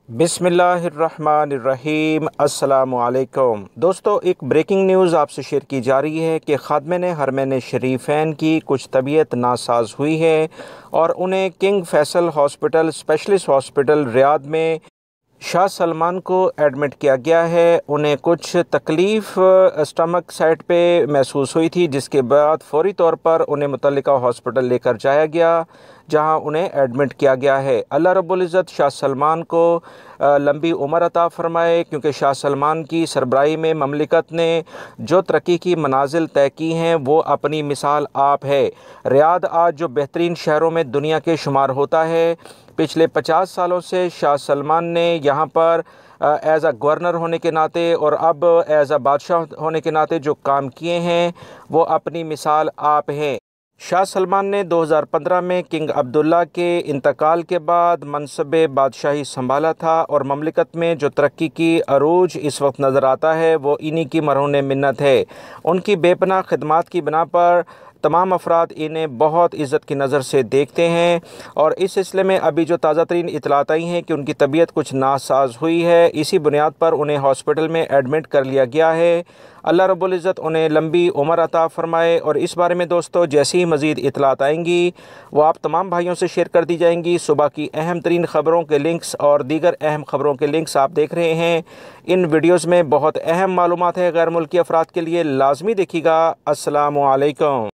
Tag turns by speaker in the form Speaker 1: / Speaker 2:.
Speaker 1: بسم اللہ الرحمن الرحیم۔ السلام علیکم دوستو، ایک بریکنگ نیوز آپ سے شیئر کی جا رہی ہے کہ خادمین حرمین شریفین کی کچھ طبیعت ناساز ہوئی ہے اور انہیں king Faisal hospital specialist hospital Riyadh میں شاہ سلمان کو ایڈمٹ کیا گیا ہے۔ انہیں کچھ تکلیف اسٹمک سائٹ پہ محسوس ہوئی تھی، جس کے بعد فوری طور پر انہیں متعلقہ ہاسپٹل لے کر جایا گیا، جہاں انہیں ایڈمٹ کیا گیا ہے۔ اللہ رب العزت شاہ سلمان کو لمبی عمر عطا فرمائے، کیونکہ شاہ سلمان کی سربراہی میں مملکت نے جو ترقی کی منازل طے کی ہیں وہ اپنی مثال آپ ہے۔ ریاض آج جو بہترین شہروں میں دنیا کے شمار ہوتا ہے، پچھلے 50 سالوں سے شاہ سلمان نے یہاں پر ایز اے گورنر ہونے کے ناطے اور اب ایز اے بادشاہ ہونے کے ناطے جو کام کیے ہیں وہ اپنی مثال آپ ہیں۔ شاہ سلمان نے 2015 میں کنگ عبداللہ کے انتقال کے بعد منصب بادشاہی سنبھالا تھا، اور مملکت میں جو ترقی کی عروج اس وقت نظر آتا ہے وہ انہی کی مرہون منت ہے۔ ان کی بے پناہ خدمات کی بنا پر تمام افراد انہیں بہت عزت کی نظر سے دیکھتے ہیں، اور اس سلسلے میں ابھی جو تازہ ترین اطلاعات آئی ہیں کہ ان کی طبیعت کچھ ناساز ہوئی ہے، اسی بنیاد پر انہیں ہاسپٹل میں ایڈمٹ کر لیا گیا ہے۔ اللہ رب العزت انہیں لمبی عمر عطا فرمائے، اور اس بارے میں دوستو جیسی ہی مزید اطلاعات آئیں گی وہ آپ تمام بھائیوں سے شیئر کر دی جائیں گی۔ صبح کی اہم ترین خبروں کے لنکس اور دیگر اہم خبروں کے لنکس آپ دیکھ رہے ہیں۔ ان ویڈیوز میں بہت اہم معلومات ہیں غیر ملکی افراد کے لیے، لازمی دیکھیے گا۔ السلام علیکم۔